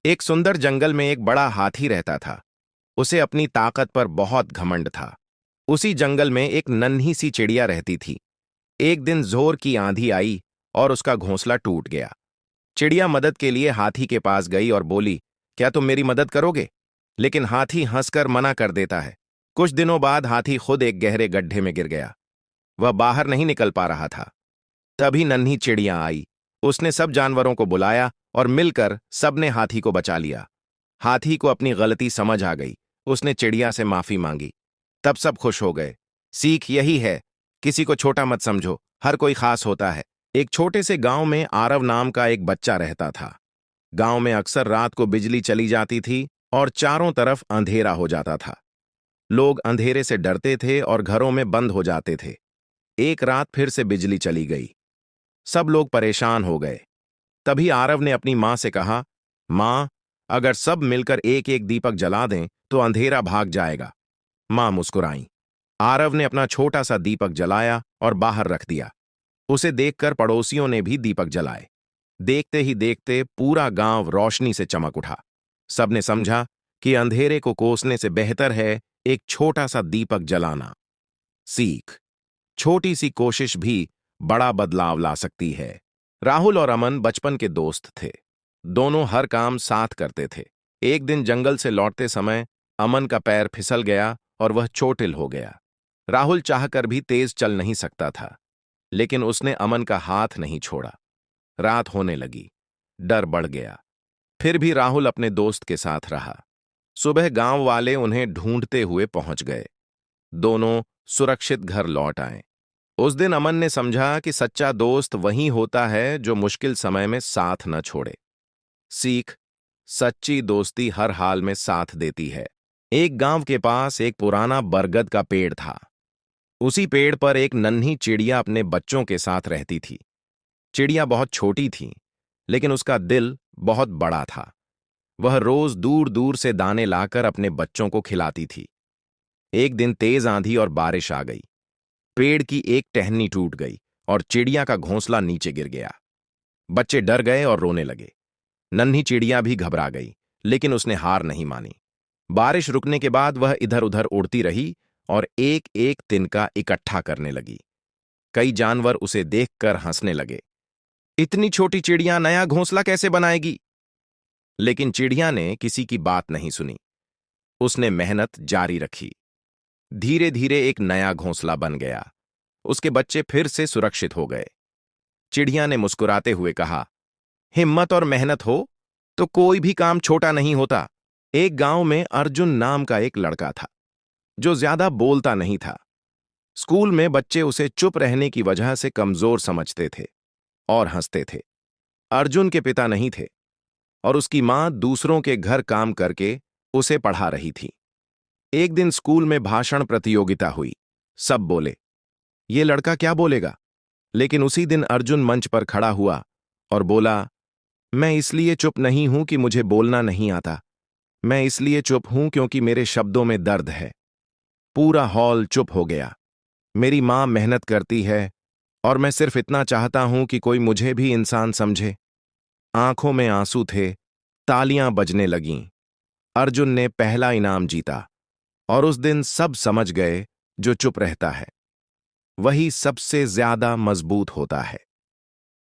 एक सुंदर जंगल में एक बड़ा हाथी रहता था। उसे अपनी ताकत पर बहुत घमंड था। उसी जंगल में एक नन्ही सी चिड़िया रहती थी। एक दिन जोर की आंधी आई और उसका घोंसला टूट गया। चिड़िया मदद के लिए हाथी के पास गई और बोली, क्या तुम मेरी मदद करोगे? लेकिन हाथी हंसकर मना कर देता है। कुछ दिनों बाद हाथी खुद एक गहरे गड्ढे में गिर गया। वह बाहर नहीं निकल पा रहा था। तभी नन्ही चिड़िया आई। उसने सब जानवरों को बुलाया और मिलकर सबने हाथी को बचा लिया। हाथी को अपनी गलती समझ आ गई। उसने चिड़िया से माफी मांगी। तब सब खुश हो गए। सीख यही है, किसी को छोटा मत समझो, हर कोई खास होता है। एक छोटे से गांव में आरव नाम का एक बच्चा रहता था। गांव में अक्सर रात को बिजली चली जाती थी और चारों तरफ अंधेरा हो जाता था। लोग अंधेरे से डरते थे और घरों में बंद हो जाते थे। एक रात फिर से बिजली चली गई। सब लोग परेशान हो गए। तभी आरव ने अपनी मां से कहा, मां, अगर सब मिलकर एक एक दीपक जला दें तो अंधेरा भाग जाएगा। मां मुस्कुराई। आरव ने अपना छोटा सा दीपक जलाया और बाहर रख दिया। उसे देखकर पड़ोसियों ने भी दीपक जलाए। देखते ही देखते पूरा गांव रोशनी से चमक उठा। सबने समझा कि अंधेरे को कोसने से बेहतर है एक छोटा सा दीपक जलाना। सीख, छोटी सी कोशिश भी बड़ा बदलाव ला सकती है। राहुल और अमन बचपन के दोस्त थे। दोनों हर काम साथ करते थे। एक दिन जंगल से लौटते समय अमन का पैर फिसल गया और वह चोटिल हो गया। राहुल चाहकर भी तेज चल नहीं सकता था, लेकिन उसने अमन का हाथ नहीं छोड़ा। रात होने लगी। डर बढ़ गया। फिर भी राहुल अपने दोस्त के साथ रहा। सुबह गांव वाले उन्हें ढूंढते हुए पहुंच गए। दोनों सुरक्षित घर लौट आए। उस दिन अमन ने समझा कि सच्चा दोस्त वही होता है जो मुश्किल समय में साथ न छोड़े। सीख, सच्ची दोस्ती हर हाल में साथ देती है। एक गांव के पास एक पुराना बरगद का पेड़ था। उसी पेड़ पर एक नन्ही चिड़िया अपने बच्चों के साथ रहती थी। चिड़िया बहुत छोटी थी, लेकिन उसका दिल बहुत बड़ा था। वह रोज दूर दूर से दाने लाकर अपने बच्चों को खिलाती थी। एक दिन तेज आंधी और बारिश आ गई। पेड़ की एक टहनी टूट गई और चिड़िया का घोंसला नीचे गिर गया। बच्चे डर गए और रोने लगे। नन्ही चिड़िया भी घबरा गई, लेकिन उसने हार नहीं मानी। बारिश रुकने के बाद वह इधर उधर उड़ती रही और एक एक तिनका इकट्ठा करने लगी। कई जानवर उसे देखकर हंसने लगे। इतनी छोटी चिड़िया नया घोंसला कैसे बनाएगी? लेकिन चिड़िया ने किसी की बात नहीं सुनी। उसने मेहनत जारी रखी। धीरे धीरे एक नया घोंसला बन गया। उसके बच्चे फिर से सुरक्षित हो गए। चिड़िया ने मुस्कुराते हुए कहा, हिम्मत और मेहनत हो तो कोई भी काम छोटा नहीं होता। एक गांव में अर्जुन नाम का एक लड़का था, जो ज्यादा बोलता नहीं था। स्कूल में बच्चे उसे चुप रहने की वजह से कमजोर समझते थे और हंसते थे। अर्जुन के पिता नहीं थे और उसकी मां दूसरों के घर काम करके उसे पढ़ा रही थी। एक दिन स्कूल में भाषण प्रतियोगिता हुई। सब बोले, ये लड़का क्या बोलेगा? लेकिन उसी दिन अर्जुन मंच पर खड़ा हुआ और बोला, मैं इसलिए चुप नहीं हूं कि मुझे बोलना नहीं आता। मैं इसलिए चुप हूं क्योंकि मेरे शब्दों में दर्द है। पूरा हॉल चुप हो गया। मेरी मां मेहनत करती है और मैं सिर्फ इतना चाहता हूं कि कोई मुझे भी इंसान समझे। आंखों में आंसू थे। तालियां बजने लगीं। अर्जुन ने पहला इनाम जीता और उस दिन सब समझ गए, जो चुप रहता है वही सबसे ज्यादा मजबूत होता है।